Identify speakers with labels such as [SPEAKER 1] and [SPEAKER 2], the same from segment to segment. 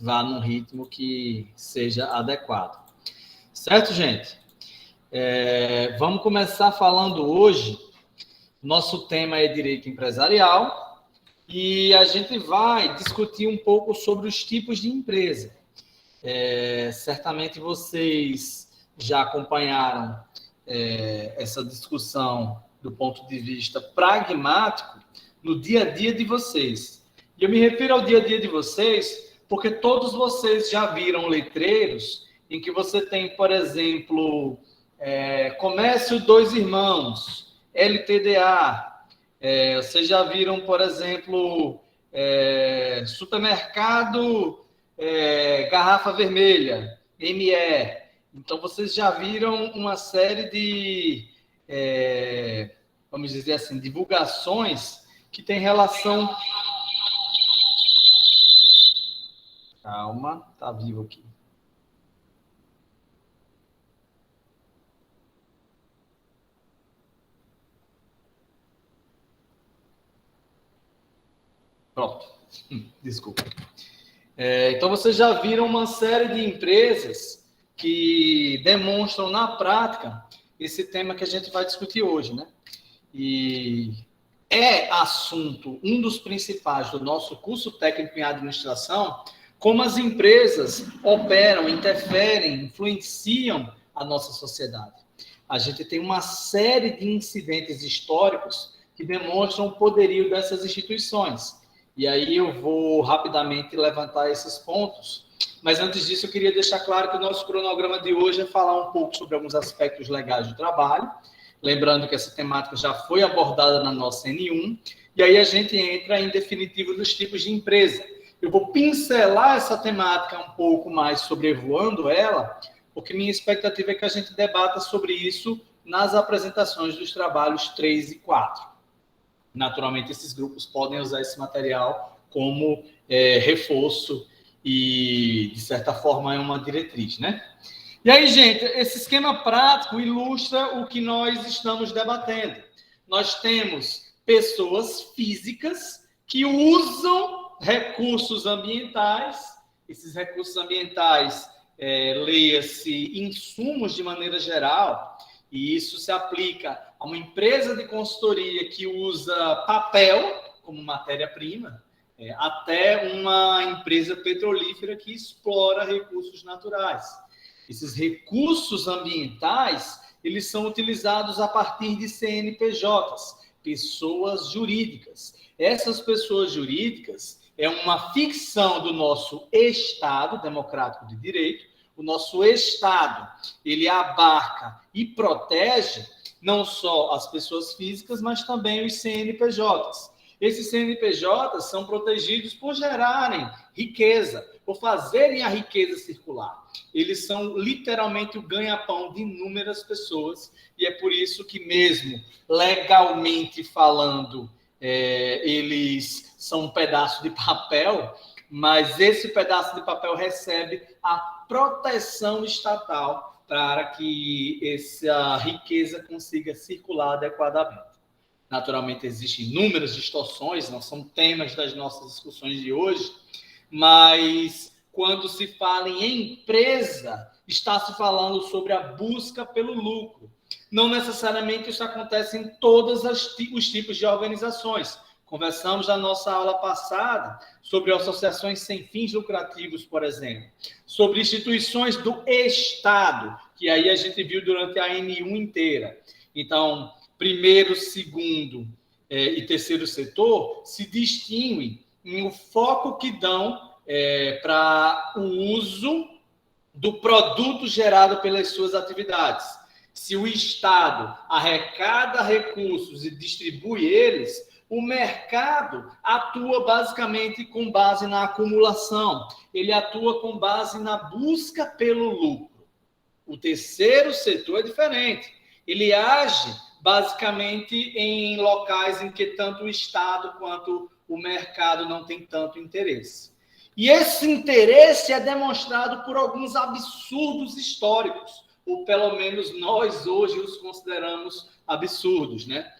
[SPEAKER 1] vá num ritmo que seja adequado. Certo, gente? Vamos começar falando hoje. Nosso tema é direito empresarial e a gente vai discutir um pouco sobre os tipos de empresa. Certamente vocês já acompanharam essa discussão do ponto de vista pragmático no dia a dia de vocês. E eu me refiro ao dia a dia de vocês porque todos vocês já viram letreiros em que você tem, por exemplo, Comércio Dois Irmãos, LTDA. Vocês já viram, por exemplo, Supermercado Garrafa Vermelha, ME. Então, vocês já viram uma série de, vamos dizer assim, divulgações que tem relação... Calma, tá vivo aqui. Pronto, desculpa. Então, vocês já viram uma série de empresas que demonstram na prática esse tema que a gente vai discutir hoje, né? E é assunto, um dos principais do nosso curso técnico em administração, como as empresas operam, interferem, influenciam a nossa sociedade. A gente tem uma série de incidentes históricos que demonstram o poderio dessas instituições. E aí eu vou rapidamente levantar esses pontos. Mas antes disso, eu queria deixar claro que o nosso cronograma de hoje é falar um pouco sobre alguns aspectos legais do trabalho. Lembrando que essa temática já foi abordada na nossa N1. E aí a gente entra em definitivo dos tipos de empresa. Eu vou pincelar essa temática um pouco mais, sobrevoando ela, porque minha expectativa é que a gente debata sobre isso nas apresentações dos trabalhos 3 e 4. Naturalmente, esses grupos podem usar esse material como reforço e, de certa forma, é uma diretriz, né? E aí, gente, esse esquema prático ilustra o que nós estamos debatendo. Nós temos pessoas físicas que usam recursos ambientais. Esses recursos ambientais, leia-se insumos de maneira geral, e isso se aplica a uma empresa de consultoria que usa papel como matéria-prima, até uma empresa petrolífera que explora recursos naturais. Esses recursos ambientais, eles são utilizados a partir de CNPJs, pessoas jurídicas. Essas pessoas jurídicas é uma ficção do nosso Estado democrático de direito. O nosso Estado, ele abarca e protege não só as pessoas físicas, mas também os CNPJs. Esses CNPJs são protegidos por gerarem riqueza, por fazerem a riqueza circular. Eles são literalmente o ganha-pão de inúmeras pessoas, e é por isso que mesmo legalmente falando, eles são um pedaço de papel, mas esse pedaço de papel recebe a proteção estatal para que essa riqueza consiga circular adequadamente. Naturalmente, existem inúmeras distorções, não são temas das nossas discussões de hoje, mas quando se fala em empresa, está se falando sobre a busca pelo lucro. Não necessariamente isso acontece em todos os tipos de organizações. Conversamos na nossa aula passada sobre associações sem fins lucrativos, por exemplo, sobre instituições do Estado, que aí a gente viu durante a N1 inteira. Então, primeiro, segundo e terceiro setor se distinguem em o foco que dão para o uso do produto gerado pelas suas atividades. Se o Estado arrecada recursos e distribui eles, o mercado atua basicamente com base na acumulação, ele atua com base na busca pelo lucro. O terceiro setor é diferente, ele age basicamente em locais em que tanto o Estado quanto o mercado não tem tanto interesse. E esse interesse é demonstrado por alguns absurdos históricos, ou pelo menos nós hoje os consideramos absurdos, né?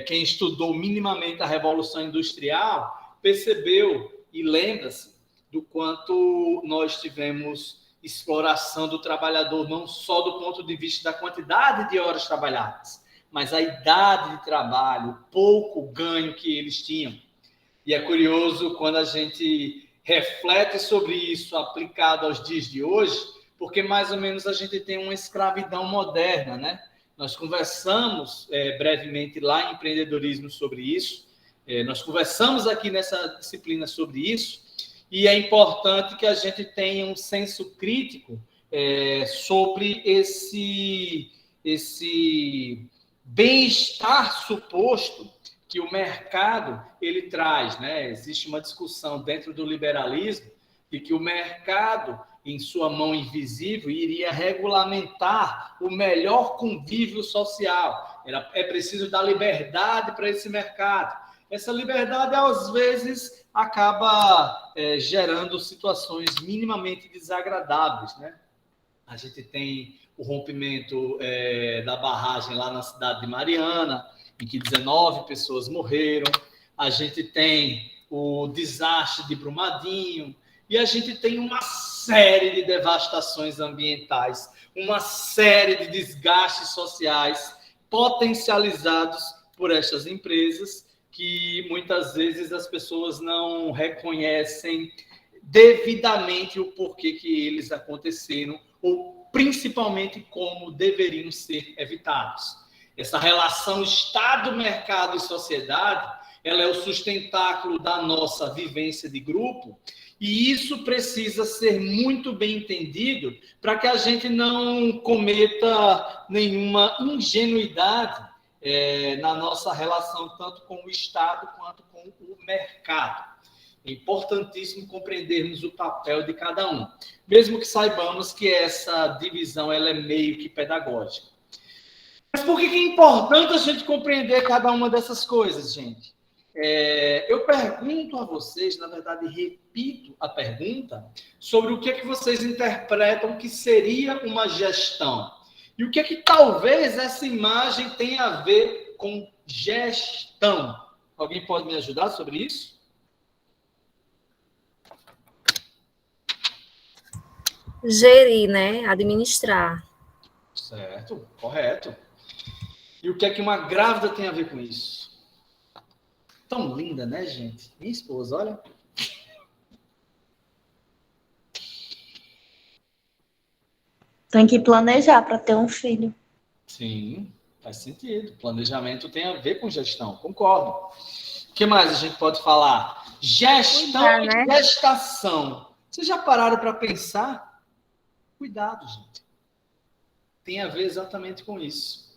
[SPEAKER 1] Quem estudou minimamente a Revolução Industrial percebeu e lembra-se do quanto nós tivemos exploração do trabalhador, não só do ponto de vista da quantidade de horas trabalhadas, mas a idade de trabalho, o pouco ganho que eles tinham. E é curioso quando a gente reflete sobre isso aplicado aos dias de hoje, porque mais ou menos a gente tem uma escravidão moderna, né? Nós conversamos brevemente lá em empreendedorismo sobre isso, nós conversamos aqui nessa disciplina sobre isso, e é importante que a gente tenha um senso crítico sobre esse bem-estar suposto que o mercado ele traz, né? Existe uma discussão dentro do liberalismo de que o mercado, em sua mão invisível, iria regulamentar o melhor convívio social. É preciso dar liberdade para esse mercado. Essa liberdade, às vezes, acaba gerando situações minimamente desagradáveis, né? A gente tem o rompimento da barragem lá na cidade de Mariana, em que 19 pessoas morreram. A gente tem o desastre de Brumadinho, e a gente tem uma série de devastações ambientais, uma série de desgastes sociais potencializados por estas empresas, que muitas vezes as pessoas não reconhecem devidamente o porquê que eles aconteceram, ou principalmente como deveriam ser evitados. Essa relação Estado, mercado e sociedade, ela é o sustentáculo da nossa vivência de grupo, e isso precisa ser muito bem entendido para que a gente não cometa nenhuma ingenuidade na nossa relação, tanto com o Estado quanto com o mercado. É importantíssimo compreendermos o papel de cada um, mesmo que saibamos que essa divisão ela é meio que pedagógica. Mas por que é importante a gente compreender cada uma dessas coisas, gente? Eu pergunto a vocês, na verdade, repito a pergunta, sobre o que é que vocês interpretam que seria uma gestão. E o que é que talvez essa imagem tenha a ver com gestão? Alguém pode me ajudar sobre isso?
[SPEAKER 2] Gerir, né? Administrar.
[SPEAKER 1] Certo, correto. E o que é que uma grávida tem a ver com isso? Tão linda, né, gente? Minha esposa, olha.
[SPEAKER 3] Tem que planejar para ter um filho.
[SPEAKER 1] Sim, faz sentido. Planejamento tem a ver com gestão, concordo. O que mais a gente pode falar? Gestão e gestação. Vocês já pararam para pensar? Cuidado, gente. Tem a ver exatamente com isso.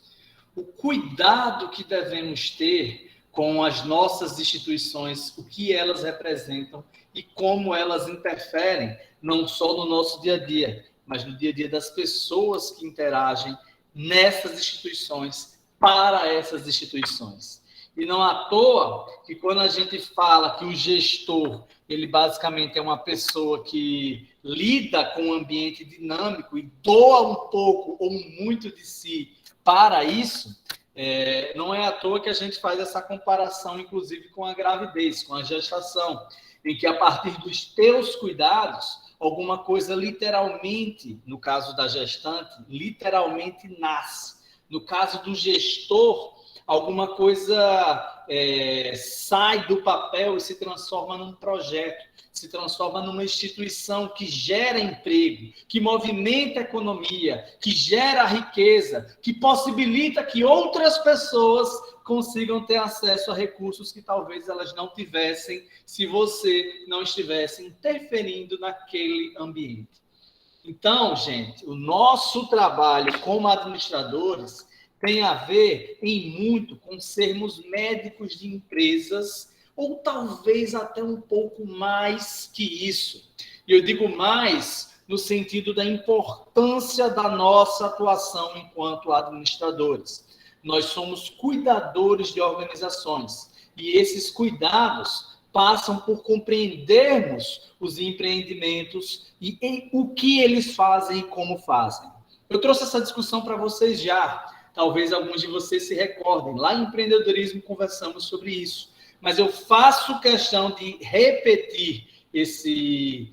[SPEAKER 1] O cuidado que devemos ter com as nossas instituições, o que elas representam e como elas interferem, não só no nosso dia a dia, mas no dia a dia das pessoas que interagem nessas instituições, para essas instituições. E não à toa que quando a gente fala que o gestor, ele basicamente é uma pessoa que lida com um ambiente dinâmico e doa um pouco ou muito de si para isso, não é à toa que a gente faz essa comparação, inclusive, com a gravidez, com a gestação, em que a partir dos teus cuidados, alguma coisa literalmente, no caso da gestante, literalmente nasce. No caso do gestor, alguma coisa sai do papel e se transforma num projeto, se transforma numa instituição que gera emprego, que movimenta a economia, que gera riqueza, que possibilita que outras pessoas consigam ter acesso a recursos que talvez elas não tivessem se você não estivesse interferindo naquele ambiente. Então, gente, o nosso trabalho como administradores tem a ver em muito com sermos médicos de empresas, ou talvez até um pouco mais que isso. E eu digo mais no sentido da importância da nossa atuação enquanto administradores. Nós somos cuidadores de organizações, e esses cuidados passam por compreendermos os empreendimentos e o que eles fazem e como fazem. Eu trouxe essa discussão para vocês já. Talvez alguns de vocês se recordem. Lá em empreendedorismo conversamos sobre isso. Mas eu faço questão de repetir esse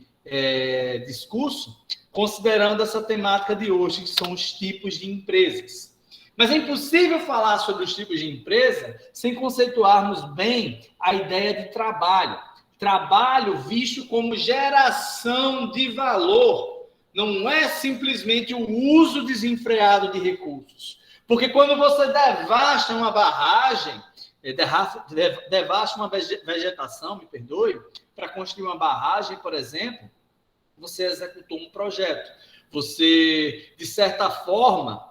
[SPEAKER 1] discurso, considerando essa temática de hoje, que são os tipos de empresas. Mas é impossível falar sobre os tipos de empresa sem conceituarmos bem a ideia de trabalho. Trabalho visto como geração de valor. Não é simplesmente o uso desenfreado de recursos. Porque quando você devasta uma barragem, devasta uma vegetação, me perdoe, para construir uma barragem, por exemplo, você executou um projeto. Você, de certa forma,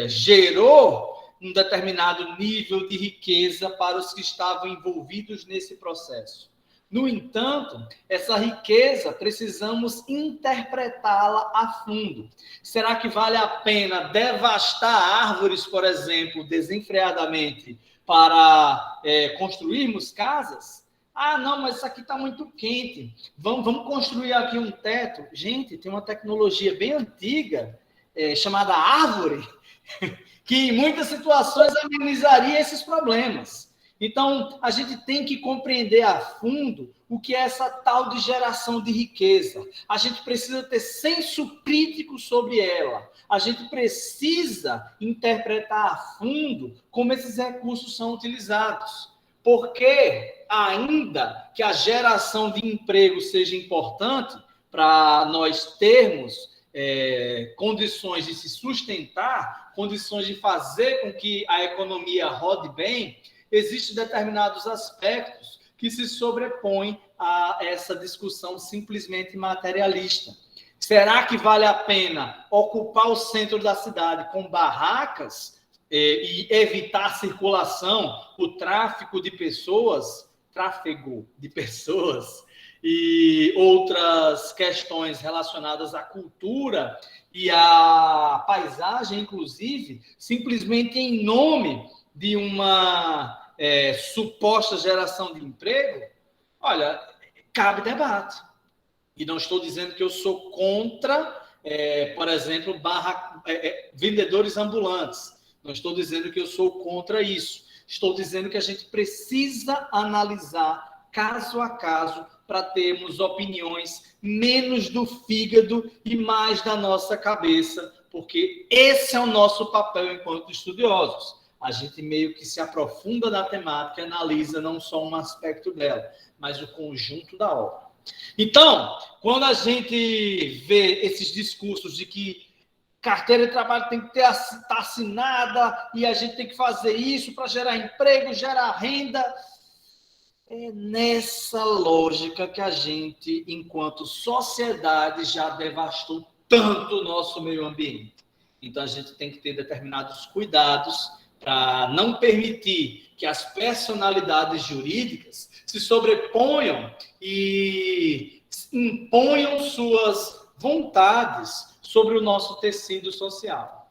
[SPEAKER 1] gerou um determinado nível de riqueza para os que estavam envolvidos nesse processo. No entanto, essa riqueza precisamos interpretá-la a fundo. Será que vale a pena devastar árvores, por exemplo, desenfreadamente para construirmos casas? Ah, não, mas isso aqui está muito quente. Vamos construir aqui um teto. Gente, tem uma tecnologia bem antiga, chamada árvore, que em muitas situações amenizaria esses problemas. Então, a gente tem que compreender a fundo o que é essa tal de geração de riqueza. A gente precisa ter senso crítico sobre ela. A gente precisa interpretar a fundo como esses recursos são utilizados. Porque, ainda que a geração de emprego seja importante para nós termos condições de se sustentar, condições de fazer com que a economia rode bem, existem determinados aspectos que se sobrepõem a essa discussão simplesmente materialista. Será que vale a pena ocupar o centro da cidade com barracas e evitar a circulação, o tráfego de pessoas e outras questões relacionadas à cultura e à paisagem, inclusive, simplesmente em nome de uma suposta geração de emprego? Olha, cabe debate. E não estou dizendo que eu sou contra, por exemplo, vendedores ambulantes. Não estou dizendo que eu sou contra isso. Estou dizendo que a gente precisa analisar caso a caso para termos opiniões menos do fígado e mais da nossa cabeça, porque esse é o nosso papel enquanto estudiosos. A gente meio que se aprofunda na temática e analisa não só um aspecto dela, mas o conjunto da obra. Então, quando a gente vê esses discursos de que carteira de trabalho tem que estar assinada e a gente tem que fazer isso para gerar emprego, gerar renda, é nessa lógica que a gente, enquanto sociedade, já devastou tanto o nosso meio ambiente. Então, a gente tem que ter determinados cuidados para não permitir que as personalidades jurídicas se sobreponham e imponham suas vontades sobre o nosso tecido social.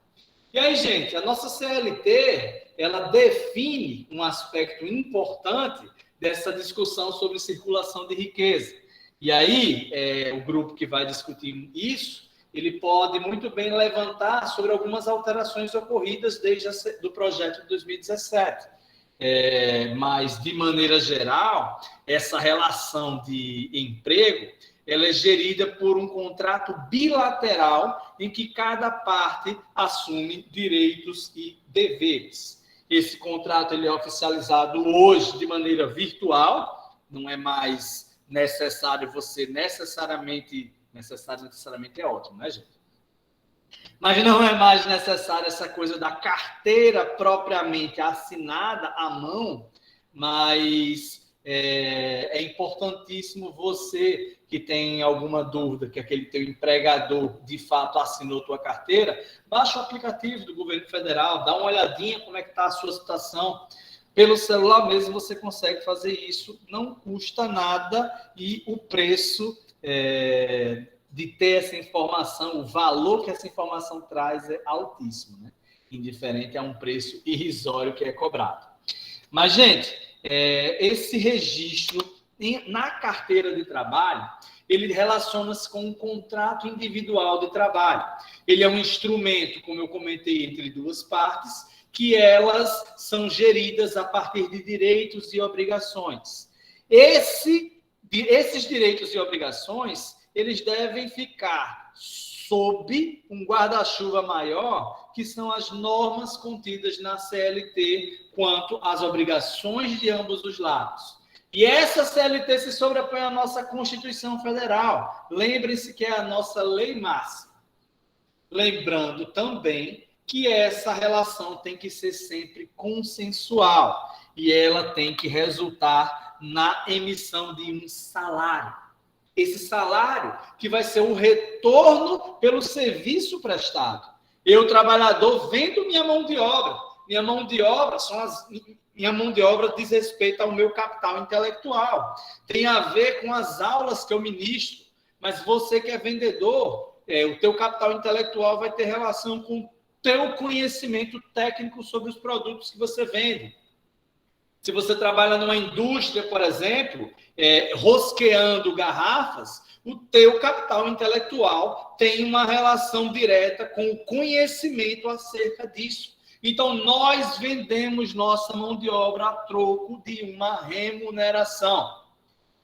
[SPEAKER 1] E aí, gente, a nossa CLT, ela define um aspecto importante dessa discussão sobre circulação de riqueza. E aí, o grupo que vai discutir isso, ele pode muito bem levantar sobre algumas alterações ocorridas desde o projeto de 2017. Mas, de maneira geral, essa relação de emprego, ela é gerida por um contrato bilateral em que cada parte assume direitos e deveres. Esse contrato ele é oficializado hoje de maneira virtual, não é mais necessário você necessariamente é ótimo, né, gente? Mas não é mais necessário essa coisa da carteira propriamente assinada à mão, mas é importantíssimo você que tem alguma dúvida, que aquele teu empregador de fato assinou tua carteira, baixa o aplicativo do governo federal, dá uma olhadinha como é que está a sua situação. Pelo celular mesmo você consegue fazer isso, não custa nada e o preço de ter essa informação, o valor que essa informação traz é altíssimo, né? Indiferente a um preço irrisório que é cobrado. Mas, gente, esse registro na carteira de trabalho, ele relaciona-se com um contrato individual de trabalho. Ele é um instrumento, como eu comentei, entre duas partes, que elas são geridas a partir de direitos e obrigações. Esse esses direitos e obrigações, eles devem ficar sob um guarda-chuva maior, que são as normas contidas na CLT quanto às obrigações de ambos os lados. E essa CLT se sobrepõe à nossa Constituição Federal. Lembre-se que é a nossa lei máxima. Lembrando também que essa relação tem que ser sempre consensual e ela tem que resultar na emissão de um salário. Esse salário que vai ser o retorno pelo serviço prestado. Eu, trabalhador, vendo minha mão de obra. Minha mão de obra diz respeito ao meu capital intelectual. Tem a ver com as aulas que eu ministro. Mas você que é vendedor, o teu capital intelectual vai ter relação com o teu conhecimento técnico sobre os produtos que você vende. Se você trabalha numa indústria, por exemplo, rosqueando garrafas, o teu capital intelectual tem uma relação direta com o conhecimento acerca disso. Então, nós vendemos nossa mão de obra a troco de uma remuneração.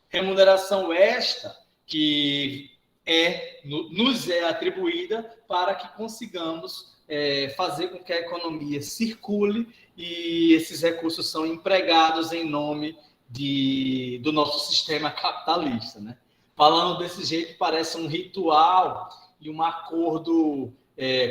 [SPEAKER 1] Remuneração esta que nos é atribuída para que consigamos fazer com que a economia circule e esses recursos são empregados em nome do nosso sistema capitalista, né? Falando desse jeito, parece um ritual e um acordo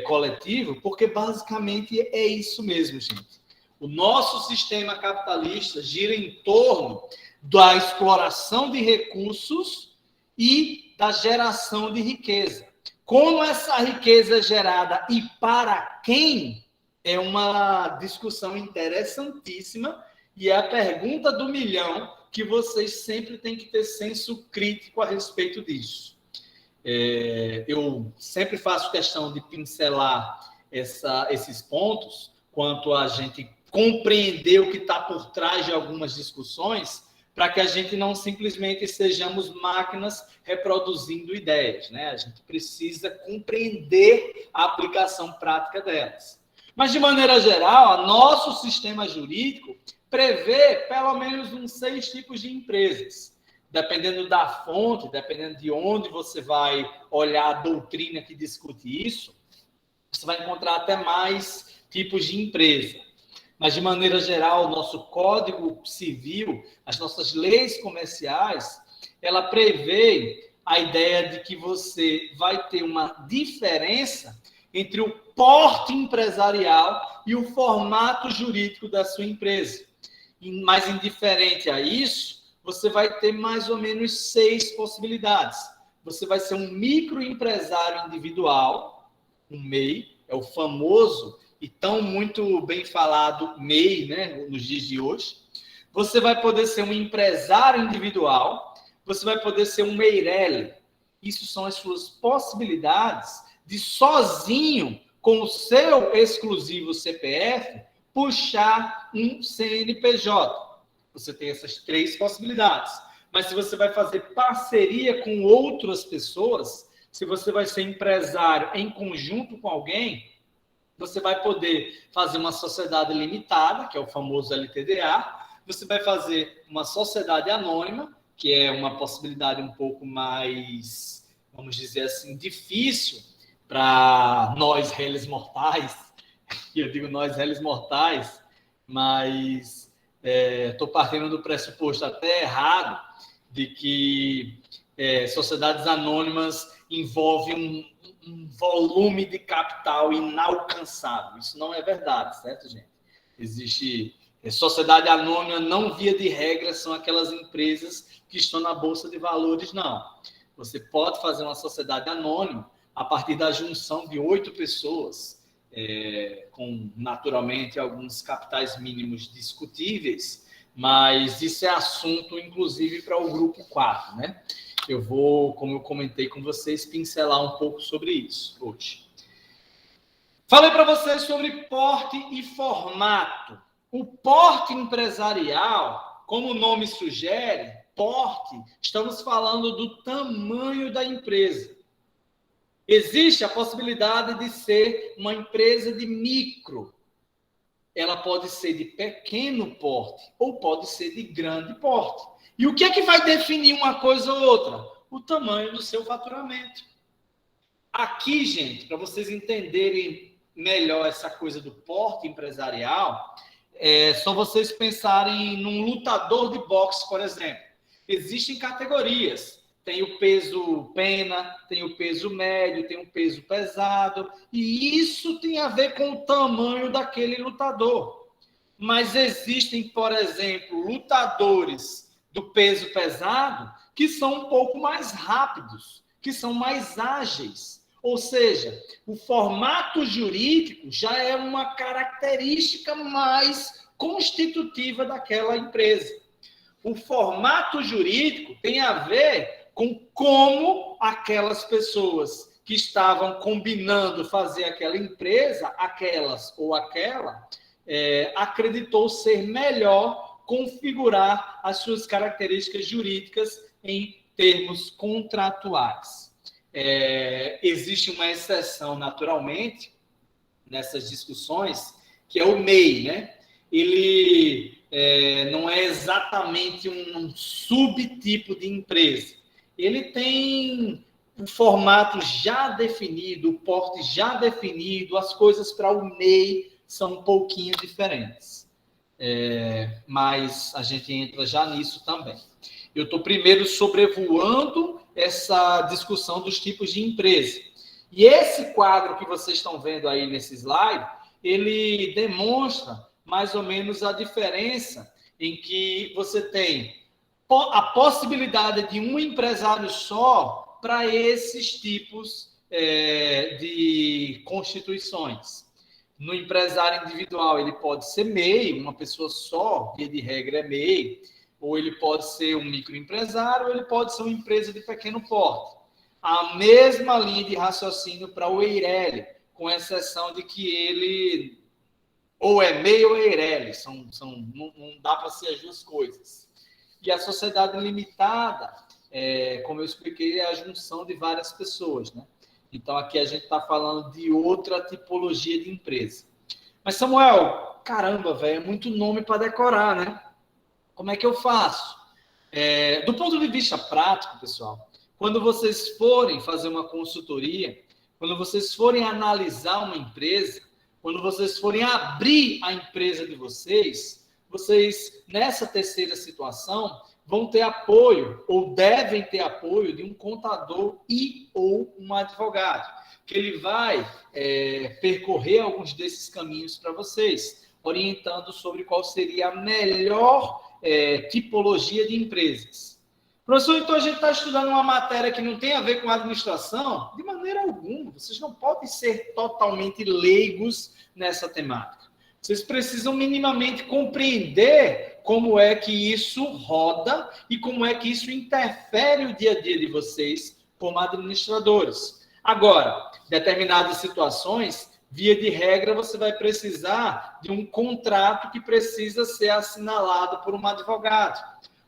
[SPEAKER 1] coletivo, porque basicamente é isso mesmo, gente. O nosso sistema capitalista gira em torno da exploração de recursos e da geração de riqueza. Como essa riqueza é gerada e para quem é uma discussão interessantíssima e é a pergunta do milhão que vocês sempre têm que ter senso crítico a respeito disso. Eu sempre faço questão de pincelar esses pontos quanto a gente compreender o que está por trás de algumas discussões, para que a gente não simplesmente sejamos máquinas reproduzindo ideias, né? A gente precisa compreender a aplicação prática delas. Mas, de maneira geral, nosso sistema jurídico prevê pelo menos uns 6 tipos de empresas. Dependendo da fonte, dependendo de onde você vai olhar a doutrina que discute isso, você vai encontrar até mais tipos de empresa. Mas, de maneira geral, o nosso Código Civil, as nossas leis comerciais, ela prevê a ideia de que você vai ter uma diferença entre o porte empresarial e o formato jurídico da sua empresa. Mas, indiferente a isso, você vai ter mais ou menos 6 possibilidades. Você vai ser um microempresário individual, um MEI, é o famoso e tão muito bem falado MEI, né, nos dias de hoje. Você vai poder ser um empresário individual, você vai poder ser um Meirelli. Isso são as suas possibilidades de sozinho, com o seu exclusivo CPF, puxar um CNPJ. Você tem essas 3 possibilidades. Mas se você vai fazer parceria com outras pessoas, se você vai ser empresário em conjunto com alguém, você vai poder fazer uma sociedade limitada, que é o famoso LTDA. Você vai fazer uma sociedade anônima, que é uma possibilidade um pouco mais, vamos dizer assim, difícil para nós réis mortais. E eu digo nós réis mortais, mas estou partindo do pressuposto até errado de que sociedades anônimas envolvem um volume de capital inalcançável. Isso não é verdade, certo, gente? Existe sociedade anônima, não via de regra, são aquelas empresas que estão na Bolsa de Valores, não. Você pode fazer uma sociedade anônima a partir da junção de 8 pessoas, com, naturalmente, alguns capitais mínimos discutíveis, mas isso é assunto, inclusive, para o grupo 4, né? Eu vou, como eu comentei com vocês, pincelar um pouco sobre isso hoje. Falei para vocês sobre porte e formato. O porte empresarial, como o nome sugere, porte, estamos falando do tamanho da empresa. Existe a possibilidade de ser uma empresa de micro. Ela pode ser de pequeno porte ou pode ser de grande porte. E o que é que vai definir uma coisa ou outra? O tamanho do seu faturamento. Aqui, gente, para vocês entenderem melhor essa coisa do porte empresarial, é só vocês pensarem num lutador de boxe, por exemplo. Existem categorias. Tem o peso pena, tem o peso médio, tem o peso pesado. E isso tem a ver com o tamanho daquele lutador. Mas existem, por exemplo, lutadores do peso pesado que são um pouco mais rápidos, que são mais ágeis. Ou seja, o formato jurídico já é uma característica mais constitutiva daquela empresa. O formato jurídico tem a ver com como aquelas pessoas que estavam combinando fazer aquela empresa, aquelas ou aquela, acreditou ser melhor configurar as suas características jurídicas em termos contratuais. Existe uma exceção, naturalmente, nessas discussões, que é o MEI, né? Ele não é exatamente um subtipo de empresa. Ele tem um formato já definido, o porte já definido, as coisas para o MEI são um pouquinho diferentes. Mas a gente entra já nisso também. Eu estou primeiro sobrevoando essa discussão dos tipos de empresa. E esse quadro que vocês estão vendo aí nesse slide, ele demonstra mais ou menos a diferença em que você tem a possibilidade de um empresário só para esses tipos de constituições. No empresário individual, ele pode ser MEI, uma pessoa só, via de regra é MEI, ou ele pode ser um microempresário, ou ele pode ser uma empresa de pequeno porte. A mesma linha de raciocínio para o EIRELI, com exceção de que ele ou é MEI ou é EIRELI, não dá para ser as duas coisas. E a sociedade limitada, como eu expliquei, é a junção de várias pessoas, né? Então, aqui a gente está falando de outra tipologia de empresa. Mas, Samuel, caramba, velho, é muito nome para decorar, né? Como é que eu faço? Do ponto de vista prático, pessoal, quando vocês forem fazer uma consultoria, quando vocês forem analisar uma empresa, quando vocês forem abrir a empresa de vocês, nessa terceira situação, vão ter apoio, ou devem ter apoio, de um contador e ou um advogado, que ele vai percorrer alguns desses caminhos para vocês, orientando sobre qual seria a melhor tipologia de empresas. Professor, então a gente está estudando uma matéria que não tem a ver com administração? De maneira alguma, vocês não podem ser totalmente leigos nessa temática. Vocês precisam minimamente compreender como é que isso roda e como é que isso interfere o dia a dia de vocês como administradores. Agora, determinadas situações, via de regra, você vai precisar de um contrato que precisa ser assinalado por um advogado.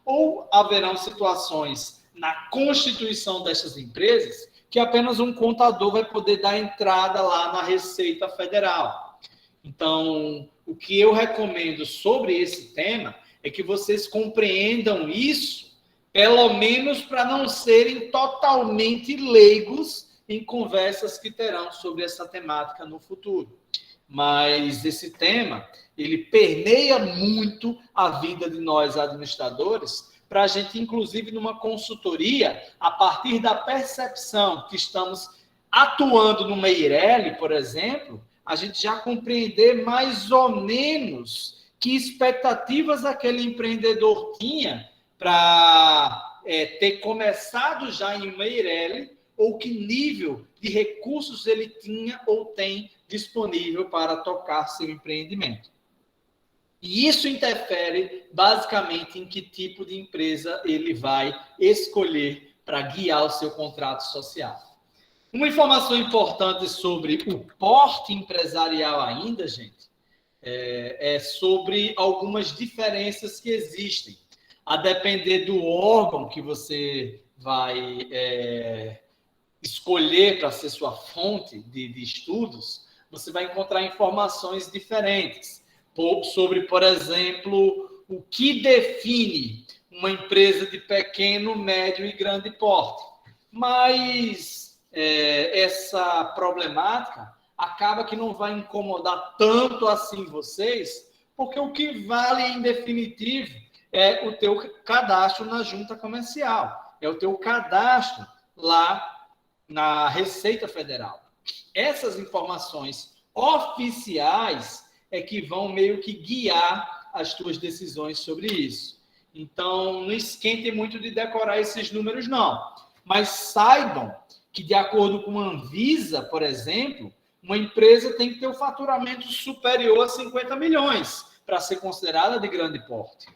[SPEAKER 1] Ou haverão situações na constituição dessas empresas que apenas um contador vai poder dar entrada lá na Receita Federal. Então, o que eu recomendo sobre esse tema é que vocês compreendam isso, pelo menos para não serem totalmente leigos em conversas que terão sobre essa temática no futuro. Mas esse tema, ele permeia muito a vida de nós administradores, para a gente, inclusive, numa consultoria, a partir da percepção que estamos atuando no EIRELI, por exemplo, a gente já compreender mais ou menos que expectativas aquele empreendedor tinha para ter começado já em uma EIRELI, ou que nível de recursos ele tinha ou tem disponível para tocar seu empreendimento. E isso interfere basicamente em que tipo de empresa ele vai escolher para guiar o seu contrato social. Uma informação importante sobre o porte empresarial ainda, gente, é sobre algumas diferenças que existem. A depender do órgão que você vai escolher para ser sua fonte de estudos, você vai encontrar informações diferentes sobre, por exemplo, o que define uma empresa de pequeno, médio e grande porte. Mas essa problemática acaba que não vai incomodar tanto assim vocês, porque o que vale em definitivo é o teu cadastro na junta comercial, é o teu cadastro lá na Receita Federal. Essas informações oficiais é que vão meio que guiar as tuas decisões sobre isso. Então, não esquentem muito de decorar esses números, não. Mas saibam que, de acordo com a Anvisa, por exemplo, uma empresa tem que ter um faturamento superior a 50 milhões para ser considerada de grande porte.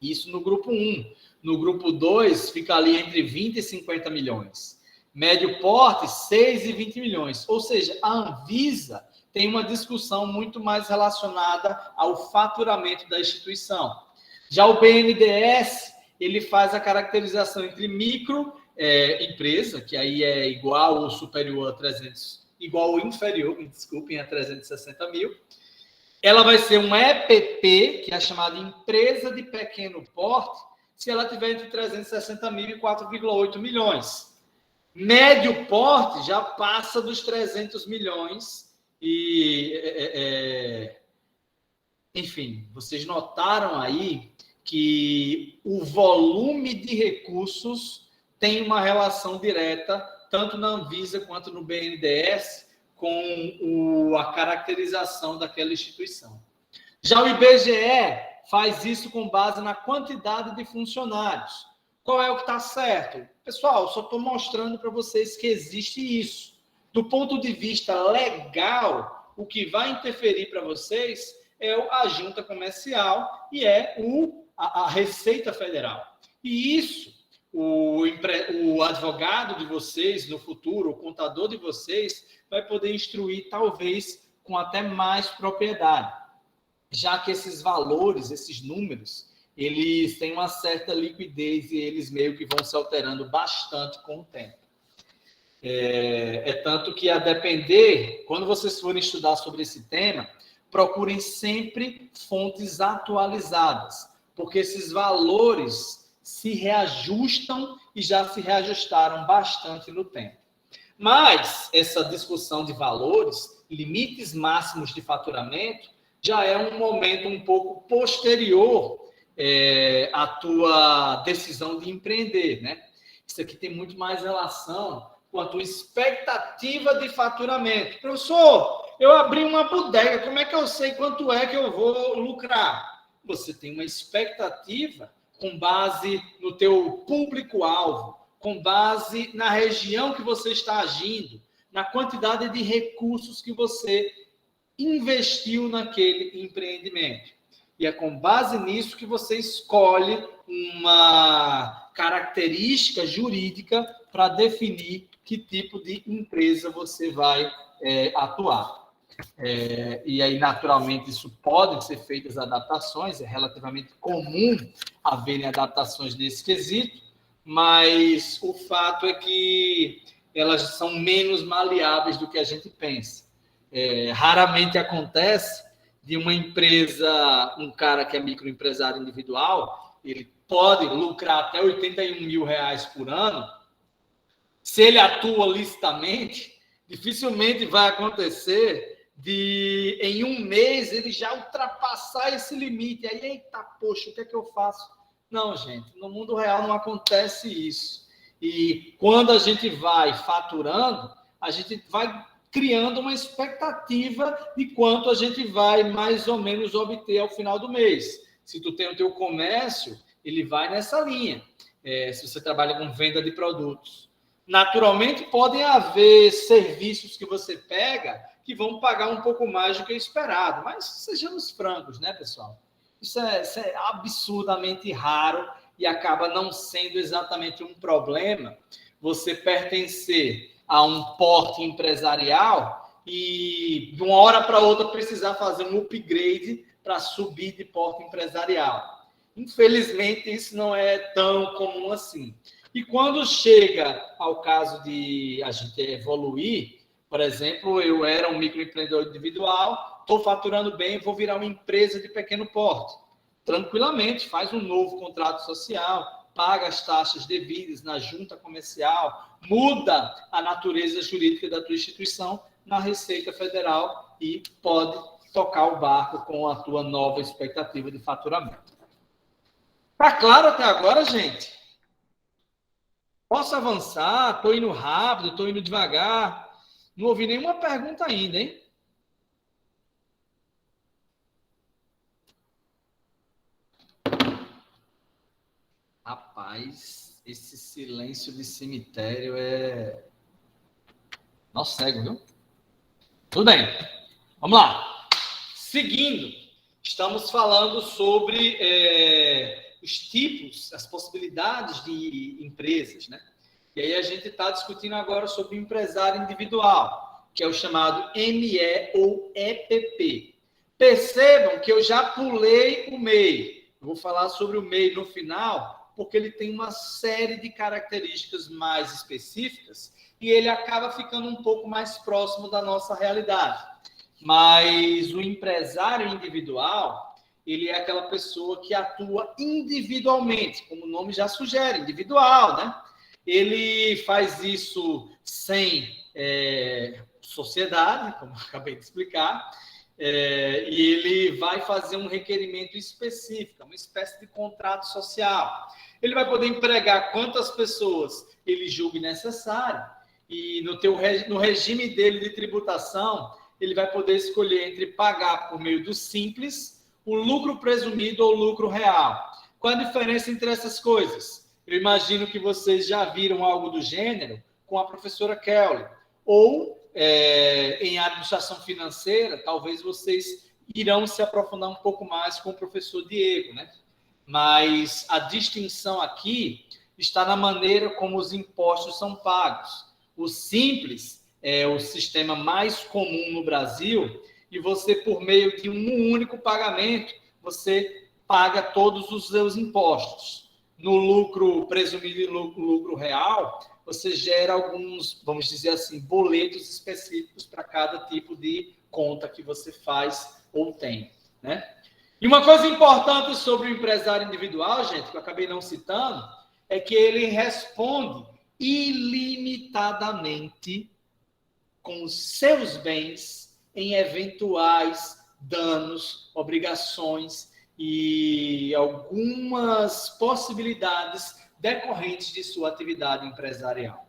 [SPEAKER 1] Isso no grupo 1. No grupo 2, fica ali entre 20 e 50 milhões. Médio porte, 6 e 20 milhões. Ou seja, a Anvisa tem uma discussão muito mais relacionada ao faturamento da instituição. Já o BNDES, ele faz a caracterização entre microempresa, que aí é igual ou superior a 300, igual ou inferior, me desculpem, a 360 mil. Ela vai ser um EPP, que é chamada empresa de pequeno porte, se ela tiver entre 360 mil e 4,8 milhões. Médio porte já passa dos 300 milhões e, enfim, vocês notaram aí que o volume de recursos tem uma relação direta, tanto na Anvisa quanto no BNDES, com a caracterização daquela instituição. Já o IBGE faz isso com base na quantidade de funcionários. Qual é o que está certo? Pessoal, só estou mostrando para vocês que existe isso. Do ponto de vista legal, o que vai interferir para vocês é a junta comercial e é a Receita Federal. E isso, o advogado de vocês no futuro, o contador de vocês, vai poder instruir, talvez, com até mais propriedade, já que esses valores, esses números, eles têm uma certa liquidez e eles meio que vão se alterando bastante com o tempo. Tanto que, a depender, quando vocês forem estudar sobre esse tema, procurem sempre fontes atualizadas, porque esses valores se reajustam e já se reajustaram bastante no tempo. Mas essa discussão de valores, limites máximos de faturamento, já é um momento um pouco posterior à tua decisão de empreender, né? Isso aqui tem muito mais relação com a tua expectativa de faturamento. Professor, eu abri uma bodega, como é que eu sei quanto é que eu vou lucrar? Você tem uma expectativa com base no teu público-alvo, com base na região que você está agindo, na quantidade de recursos que você investiu naquele empreendimento. E é com base nisso que você escolhe uma característica jurídica para definir que tipo de empresa você vai atuar. E aí, naturalmente, isso podem ser feitas adaptações, é relativamente comum haverem adaptações nesse quesito, mas o fato é que elas são menos maleáveis do que a gente pensa. Raramente acontece de uma empresa, um cara que é microempresário individual, ele pode lucrar até R$81 mil por ano. Se ele atua licitamente, dificilmente vai acontecer de, em um mês, ele já ultrapassar esse limite. Aí, eita, poxa, o que é que eu faço? Não, gente, no mundo real não acontece isso. E quando a gente vai faturando, a gente vai criando uma expectativa de quanto a gente vai mais ou menos obter ao final do mês. Se tu tem o teu comércio, ele vai nessa linha. Se você trabalha com venda de produtos. Naturalmente, podem haver serviços que você pega que vão pagar um pouco mais do que o esperado. Mas sejamos francos, né, pessoal? Isso é absurdamente raro e acaba não sendo exatamente um problema você pertencer a um porte empresarial e de uma hora para outra precisar fazer um upgrade para subir de porte empresarial. Infelizmente, isso não é tão comum assim. E quando chega ao caso de a gente evoluir, por exemplo, eu era um microempreendedor individual, estou faturando bem, vou virar uma empresa de pequeno porte. tranquilamente, faz um novo contrato social, paga as taxas devidas na junta comercial, muda a natureza jurídica da tua instituição na Receita Federal e pode tocar o barco com a tua nova expectativa de faturamento. Tá claro até agora, gente? Posso avançar? Estou indo rápido, estou indo devagar. Não ouvi nenhuma pergunta ainda, hein? Rapaz, esse silêncio de cemitério é... Nossa, cego, viu? Tudo bem. Vamos lá. Seguindo, estamos falando sobre os tipos, as possibilidades de empresas, né? E aí a gente está discutindo agora sobre o empresário individual, que é o chamado ME ou EPP. Percebam que eu já pulei o MEI. Eu vou falar sobre o MEI no final, porque ele tem uma série de características mais específicas e ele acaba ficando um pouco mais próximo da nossa realidade. Mas o empresário individual, ele é aquela pessoa que atua individualmente, como o nome já sugere, individual, né? Ele faz isso sem sociedade, como eu acabei de explicar, e ele vai fazer um requerimento específico, uma espécie de contrato social. Ele vai poder empregar quantas pessoas ele julgue necessário, e no regime dele de tributação, ele vai poder escolher entre pagar por meio do simples, o lucro presumido ou lucro real. Qual a diferença entre essas coisas? Eu imagino que vocês já viram algo do gênero com a professora Kelly, ou em administração financeira, talvez vocês irão se aprofundar um pouco mais com o professor Diego, né? Mas a distinção aqui está na maneira como os impostos são pagos. O simples é o sistema mais comum no Brasil e você, por meio de um único pagamento, você paga todos os seus impostos. No lucro presumido e lucro real, você gera alguns, vamos dizer assim, boletos específicos para cada tipo de conta que você faz ou tem, né? E uma coisa importante sobre o empresário individual, gente, que eu acabei não citando, é que ele responde ilimitadamente com os seus bens em eventuais danos, obrigações e algumas possibilidades decorrentes de sua atividade empresarial.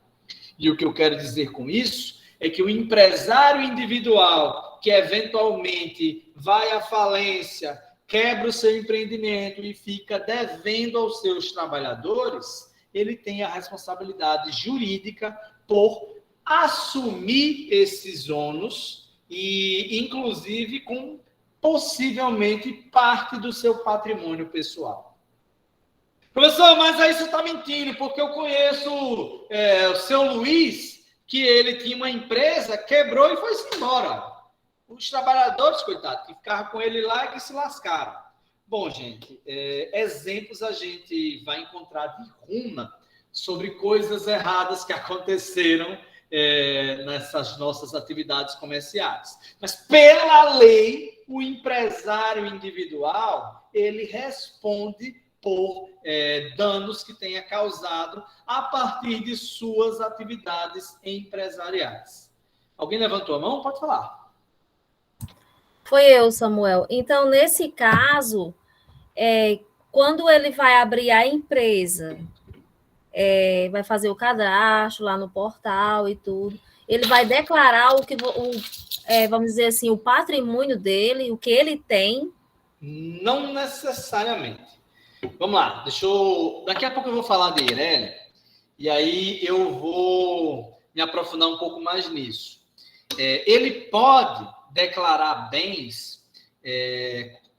[SPEAKER 1] E o que eu quero dizer com isso é que o empresário individual que eventualmente vai à falência, quebra o seu empreendimento e fica devendo aos seus trabalhadores, ele tem a responsabilidade jurídica por assumir esses ônus e, inclusive, com possivelmente parte do seu patrimônio pessoal. Professor, mas aí você está mentindo, porque eu conheço o seu Luiz, que ele tinha uma empresa, quebrou e foi-se embora. Os trabalhadores, coitados, que ficavam com ele lá e que se lascaram. Bom, gente, exemplos a gente vai encontrar de ruma sobre coisas erradas que aconteceram nessas nossas atividades comerciais. Mas, pela lei, o empresário individual, ele responde por danos que tenha causado a partir de suas atividades empresariais. Alguém levantou a mão? Pode falar.
[SPEAKER 2] Foi eu, Samuel. Então, nesse caso, quando ele vai abrir a empresa, vai fazer o cadastro lá no portal e tudo, ele vai declarar vamos dizer assim, o patrimônio dele, o que ele tem?
[SPEAKER 1] Não necessariamente. Vamos lá, daqui a pouco eu vou falar de Eireli, e aí eu vou me aprofundar um pouco mais nisso. Ele pode declarar bens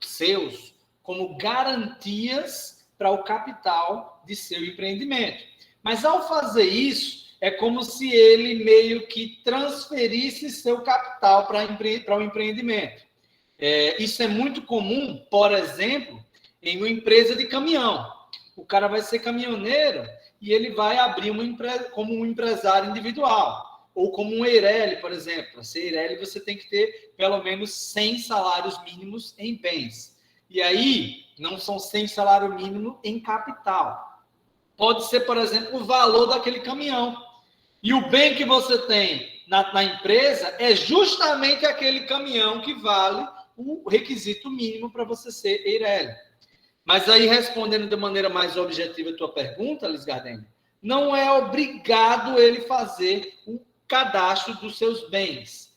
[SPEAKER 1] seus como garantias para o capital de seu empreendimento. Mas, ao fazer isso, é como se ele meio que transferisse seu capital para o empreendimento. Isso é muito comum, por exemplo, em uma empresa de caminhão. O cara vai ser caminhoneiro e ele vai abrir uma empresa como um empresário individual. Ou como um Eireli, por exemplo. Para ser Eireli, você tem que ter pelo menos 100 salários mínimos em bens. E aí, não são 100 salário mínimo em capital. Pode ser, por exemplo, o valor daquele caminhão. E o bem que você tem na empresa é justamente aquele caminhão que vale o requisito mínimo para você ser Eireli. Mas aí, respondendo de maneira mais objetiva a tua pergunta, Liz Gardner, não é obrigado ele fazer um cadastro dos seus bens.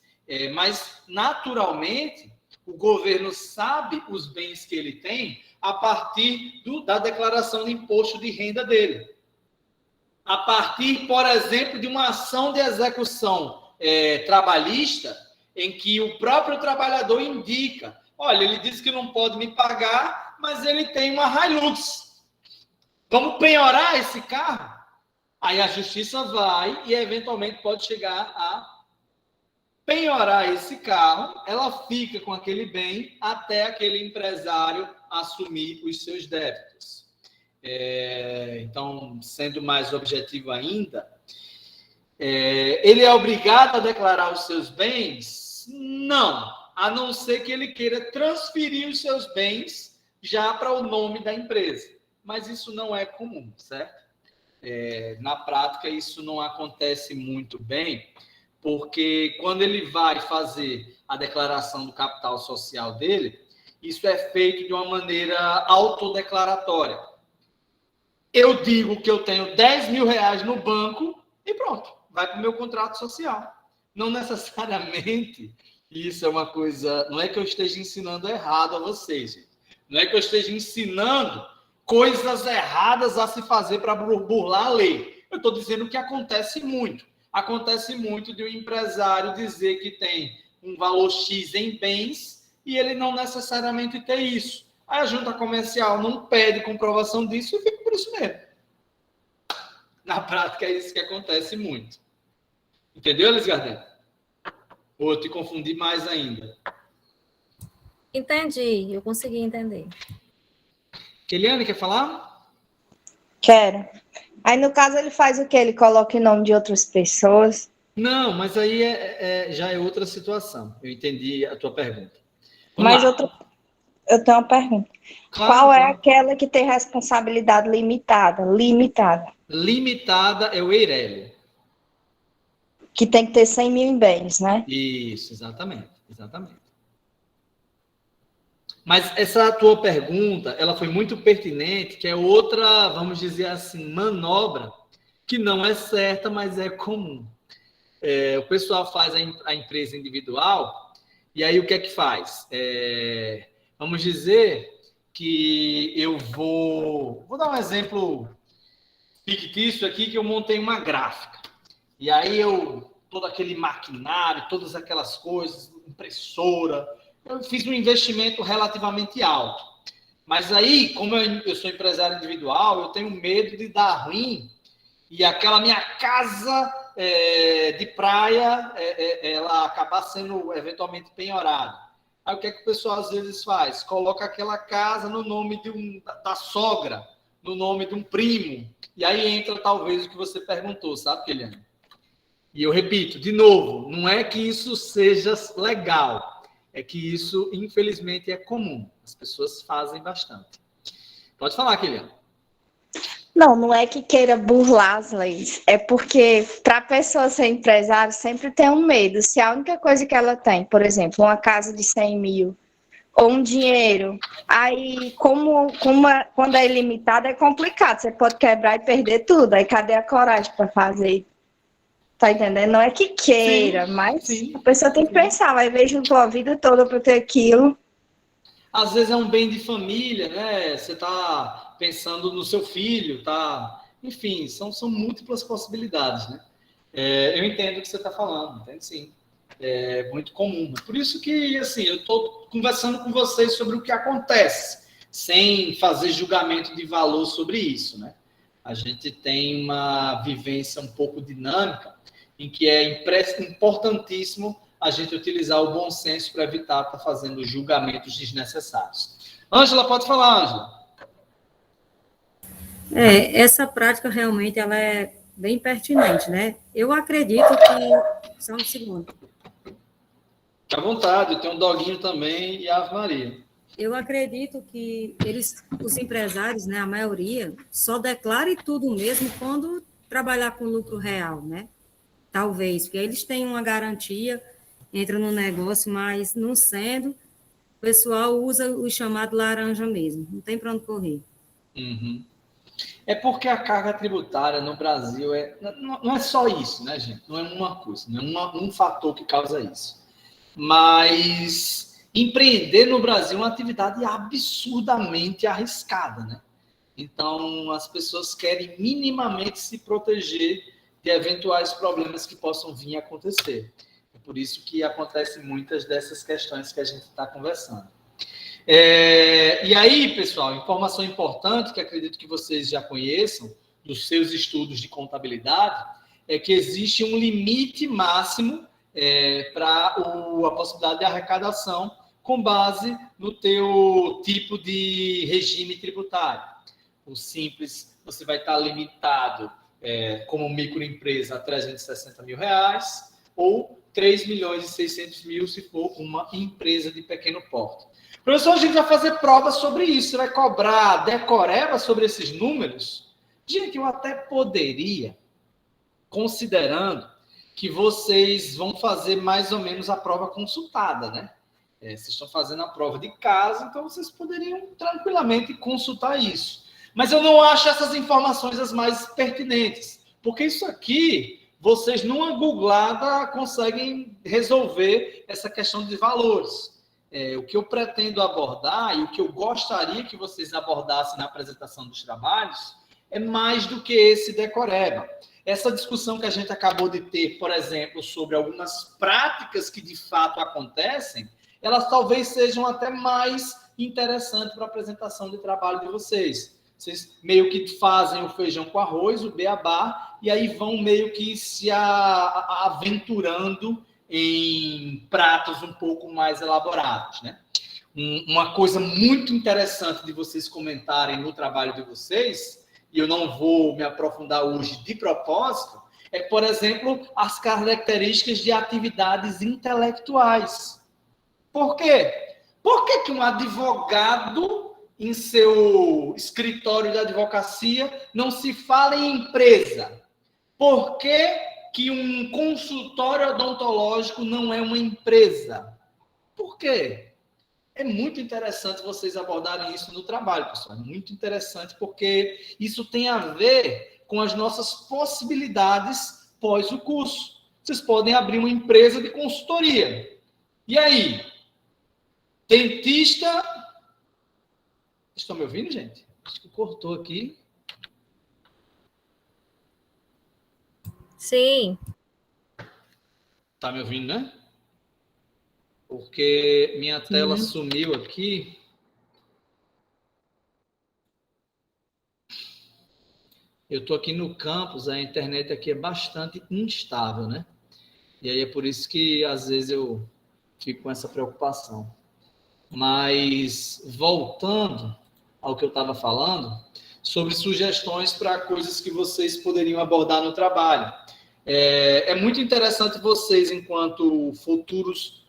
[SPEAKER 1] Mas, naturalmente, o governo sabe os bens que ele tem a partir da declaração de imposto de renda dele. A partir, por exemplo, de uma ação de execução trabalhista, em que o próprio trabalhador indica, olha, ele disse que não pode me pagar, mas ele tem uma Hilux. Vamos penhorar esse carro? Aí a justiça vai e, eventualmente, pode chegar a penhorar esse carro, ela fica com aquele bem até aquele empresário assumir os seus débitos. Então, sendo mais objetivo ainda, ele é obrigado a declarar os seus bens? Não, a não ser que ele queira transferir os seus bens já para o nome da empresa. Mas isso não é comum, certo? Na prática, isso não acontece muito bem, porque quando ele vai fazer a declaração do capital social dele, isso é feito de uma maneira autodeclaratória. Eu digo que eu tenho 10 mil reais no banco e pronto, vai para o meu contrato social. Não necessariamente isso é uma coisa... Não é que eu esteja ensinando errado a vocês, gente. Não é que eu esteja ensinando coisas erradas a se fazer para burlar a lei. Eu estou dizendo que acontece muito. Acontece muito de um empresário dizer que tem um valor X em bens e ele não necessariamente ter isso. Aí a junta comercial não pede comprovação disso e fica por isso mesmo. Na prática é isso que acontece muito. Entendeu, Elis Gardner? Ou eu te confundi mais ainda?
[SPEAKER 2] Entendi, eu consegui entender.
[SPEAKER 1] Eliane, quer falar?
[SPEAKER 3] Quero. Aí, no caso, ele faz o quê? Ele coloca em nome de outras pessoas?
[SPEAKER 1] Não, mas aí já é outra situação. Eu entendi a tua pergunta.
[SPEAKER 3] Mas eu tenho uma pergunta.
[SPEAKER 1] Claro,
[SPEAKER 3] Qual é
[SPEAKER 1] claro.
[SPEAKER 3] aquela que tem responsabilidade limitada?
[SPEAKER 1] Limitada é o Eireli.
[SPEAKER 3] Que tem que ter 100 mil em bens, né?
[SPEAKER 1] Isso, exatamente. Mas essa tua pergunta, ela foi muito pertinente, que é outra, vamos dizer assim, manobra, que não é certa, mas é comum. O pessoal faz a empresa individual, e aí o que é que faz? Vamos dizer que eu vou dar um exemplo fictício aqui, que eu montei uma gráfica. E aí todo aquele maquinário, todas aquelas coisas, impressora, eu fiz um investimento relativamente alto. Mas aí, como eu sou empresário individual, eu tenho medo de dar ruim e aquela minha casa de praia, ela acabar sendo eventualmente penhorada. Aí o que é que o pessoal às vezes faz? Coloca aquela casa no nome da sogra, no nome de um primo. E aí entra talvez o que você perguntou, sabe, Eliane? E eu repito, de novo, não é que isso seja legal, é que isso, infelizmente, é comum. As pessoas fazem bastante. Pode falar, Eliane.
[SPEAKER 3] Não é que queira burlar as leis. É porque, para a pessoa ser empresário, sempre tem um medo. Se a única coisa que ela tem, por exemplo, uma casa de 100 mil, ou um dinheiro, aí, quando é ilimitado, é complicado. Você pode quebrar e perder tudo. Aí, cadê a coragem para fazer? Tá entendendo? Não é que queira, mas a pessoa tem que pensar, vai ver junto a vida toda para ter aquilo.
[SPEAKER 1] Às vezes é um bem de família, né? Você está pensando no seu filho, tá? Enfim, são múltiplas possibilidades, né? Eu entendo o que você está falando, entendo sim. É muito comum. Por isso que, assim, eu estou conversando com vocês sobre o que acontece, sem fazer julgamento de valor sobre isso, né? A gente tem uma vivência um pouco dinâmica, em que é importantíssimo a gente utilizar o bom senso para evitar estar fazendo julgamentos desnecessários. Ângela, pode falar, Ângela.
[SPEAKER 4] Essa prática realmente ela é bem pertinente, né? Eu acredito que... Só um segundo.
[SPEAKER 1] Fique à vontade, eu tenho um doguinho também e a Ave Maria.
[SPEAKER 4] Eu acredito que os empresários, né, a maioria, só declarem tudo mesmo quando trabalhar com lucro real, né? Talvez, porque eles têm uma garantia, entram no negócio, mas não sendo, o pessoal usa o chamado laranja mesmo, não tem para onde correr.
[SPEAKER 1] Uhum. É porque a carga tributária no Brasil não é só isso, né, gente? Não é uma coisa, não é um fator que causa isso. Mas empreender no Brasil é uma atividade absurdamente arriscada, né? Então, as pessoas querem minimamente se proteger de eventuais problemas que possam vir a acontecer. É por isso que acontecem muitas dessas questões que a gente está conversando. E aí, pessoal, informação importante que acredito que vocês já conheçam dos seus estudos de contabilidade é que existe um limite máximo para a possibilidade de arrecadação com base no teu tipo de regime tributário. O simples, você vai estar limitado como microempresa a R$360 mil, ou 3.600.000 se for uma empresa de pequeno porte. Professor, a gente vai fazer prova sobre isso, você vai cobrar decoreba sobre esses números? Gente, eu até poderia, considerando que vocês vão fazer mais ou menos a prova consultada, né? Vocês estão fazendo a prova de casa, então vocês poderiam tranquilamente consultar isso. Mas eu não acho essas informações as mais pertinentes, porque isso aqui, vocês numa googlada conseguem resolver essa questão de valores. O que eu pretendo abordar e o que eu gostaria que vocês abordassem na apresentação dos trabalhos é mais do que esse decoreba. Essa discussão que a gente acabou de ter, por exemplo, sobre algumas práticas que de fato acontecem, elas talvez sejam até mais interessantes para a apresentação de trabalho de vocês. Vocês meio que fazem o feijão com arroz, o beabá, e aí vão meio que se aventurando em pratos um pouco mais elaborados, né? Uma coisa muito interessante de vocês comentarem no trabalho de vocês, e eu não vou me aprofundar hoje de propósito, é, por exemplo, as características de atividades intelectuais. Por quê? Por que um advogado, em seu escritório de advocacia, não se fala em empresa? Por que um consultório odontológico não é uma empresa? Por quê? É muito interessante vocês abordarem isso no trabalho, pessoal. É muito interessante porque isso tem a ver com as nossas possibilidades pós o curso. Vocês podem abrir uma empresa de consultoria. E aí? Dentista... Estão me ouvindo, gente? Acho que cortou aqui.
[SPEAKER 2] Sim.
[SPEAKER 1] Tá me ouvindo, né? Porque minha tela
[SPEAKER 4] Sim.
[SPEAKER 1] sumiu aqui. Eu estou aqui no campus, a internet aqui é bastante instável, né? E aí é por isso que às vezes eu fico com essa preocupação. Mas voltando ao que eu estava falando, sobre sugestões para coisas que vocês poderiam abordar no trabalho. É muito interessante vocês, enquanto futuros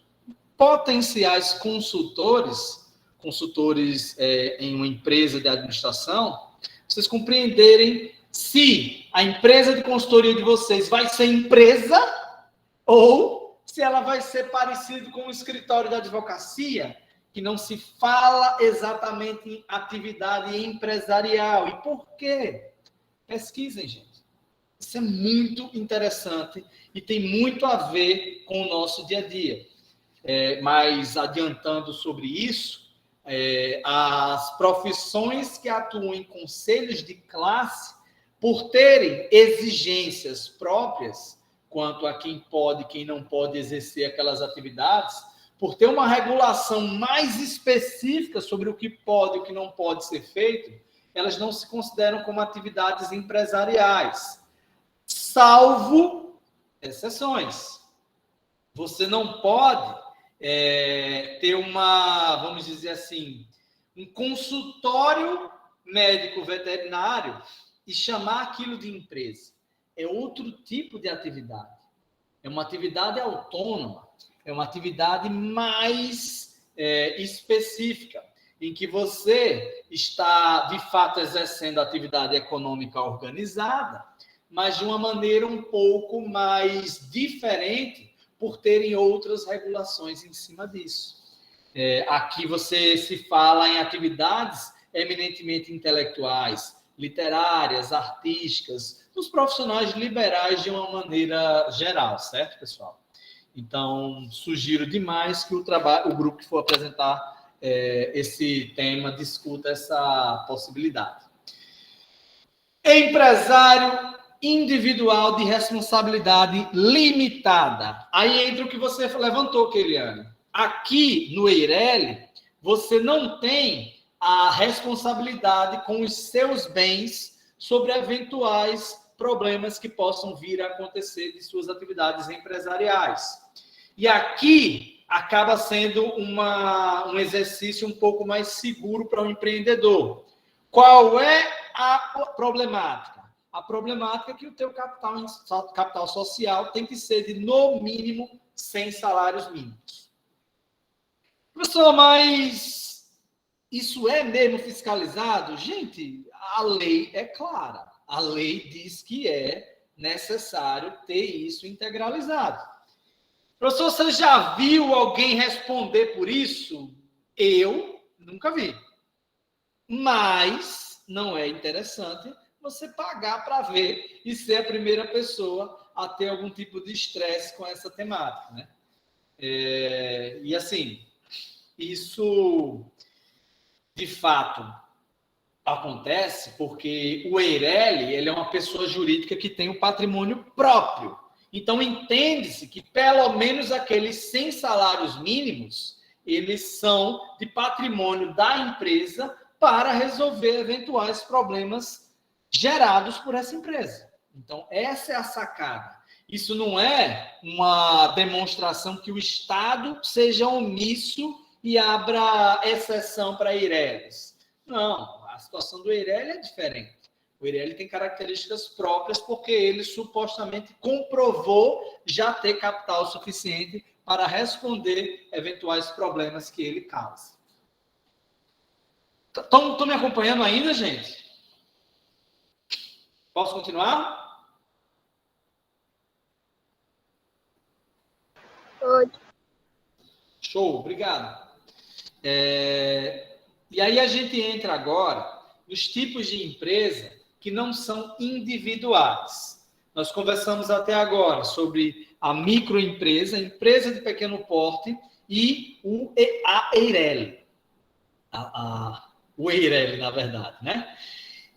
[SPEAKER 1] potenciais consultores em uma empresa de administração, vocês compreenderem se a empresa de consultoria de vocês vai ser empresa ou se ela vai ser parecida com um escritório de advocacia, que não se fala exatamente em atividade empresarial. E por quê? Pesquisem, gente. Isso é muito interessante e tem muito a ver com o nosso dia a dia. Mas adiantando sobre isso, as profissões que atuam em conselhos de classe, por terem exigências próprias quanto a quem pode e quem não pode exercer aquelas atividades, por ter uma regulação mais específica sobre o que pode e o que não pode ser feito, elas não se consideram como atividades empresariais, salvo exceções. Você não pode ter vamos dizer assim, um consultório médico veterinário e chamar aquilo de empresa. É outro tipo de atividade. É uma atividade autônoma. É uma atividade mais específica. em que você está, de fato, exercendo atividade econômica organizada, mas de uma maneira um pouco mais diferente, por terem outras regulações em cima disso. Aqui você se fala em atividades eminentemente intelectuais, literárias, artísticas, dos profissionais liberais de uma maneira geral, certo, pessoal? Então, sugiro demais que o grupo que for apresentar esse tema discuta essa possibilidade. Empresário individual de responsabilidade limitada. Aí entra o que você levantou, Keiliane. Aqui no EIRELI, você não tem a responsabilidade com os seus bens sobre eventuais problemas que possam vir a acontecer de suas atividades empresariais. E aqui acaba sendo um exercício um pouco mais seguro para o empreendedor. Qual é a problemática? A problemática é que o teu capital social tem que ser de, no mínimo, 100 salários mínimos. Professor, mas isso é mesmo fiscalizado? Gente, a lei é clara. A lei diz que é necessário ter isso integralizado. Professor, você já viu alguém responder por isso? Eu nunca vi. Mas não é interessante você pagar para ver e ser a primeira pessoa a ter algum tipo de estresse com essa temática, né? E assim, isso de fato acontece porque o EIRELI, ele é uma pessoa jurídica que tem um patrimônio próprio. Então, entende-se que pelo menos aqueles 100 salários mínimos, eles são de patrimônio da empresa para resolver eventuais problemas gerados por essa empresa. Então, essa é a sacada. Isso não é uma demonstração que o Estado seja omisso e abra exceção para EIRELIs. Não, a situação do EIRELI é diferente. O EIRELI tem características próprias porque ele supostamente comprovou já ter capital suficiente para responder eventuais problemas que ele causa. Estão me acompanhando ainda, gente? Posso continuar?
[SPEAKER 5] Pode.
[SPEAKER 1] Show, obrigado. E aí a gente entra agora nos tipos de empresa que não são individuais. Nós conversamos até agora sobre a microempresa, empresa de pequeno porte e a EIRELI. O EIRELI, na verdade, né?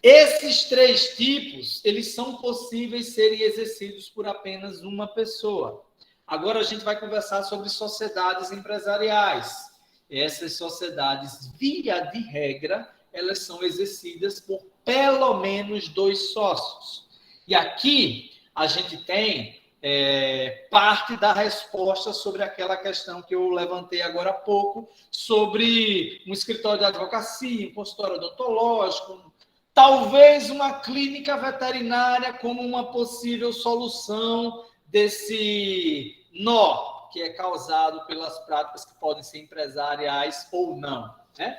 [SPEAKER 1] Esses três tipos, eles são possíveis serem exercidos por apenas uma pessoa. Agora a gente vai conversar sobre sociedades empresariais. Essas sociedades, via de regra, elas são exercidas por pelo menos 2 sócios. E aqui a gente tem parte da resposta sobre aquela questão que eu levantei agora há pouco, sobre um escritório de advocacia, um consultório odontológico, talvez uma clínica veterinária como uma possível solução desse nó que é causado pelas práticas que podem ser empresariais ou não, né?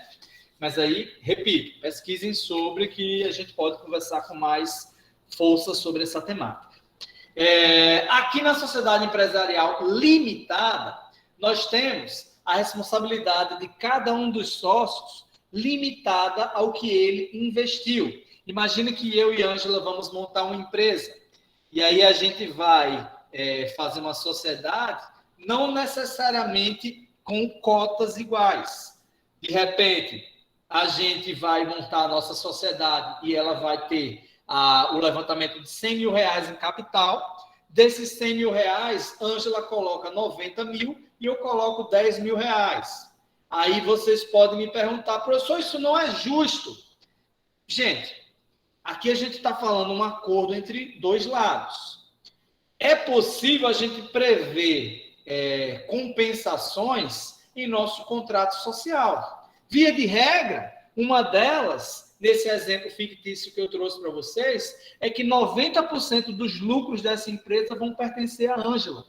[SPEAKER 1] Mas aí, repito, pesquisem sobre que a gente pode conversar com mais força sobre essa temática. Aqui na sociedade empresarial limitada, nós temos a responsabilidade de cada um dos sócios limitada ao que ele investiu. Imagine que eu e Ângela vamos montar uma empresa e aí a gente vai fazer uma sociedade não necessariamente com cotas iguais. De repente, a gente vai montar a nossa sociedade e ela vai ter o levantamento de 100 mil reais em capital. Desses 100 mil reais, Ângela coloca 90 mil e eu coloco 10 mil reais. Aí vocês podem me perguntar, professor, isso não é justo. Gente, aqui a gente está falando um acordo entre 2 lados. É possível a gente prever compensações em nosso contrato social. Via de regra, uma delas, nesse exemplo fictício que eu trouxe para vocês, é que 90% dos lucros dessa empresa vão pertencer a Ângela,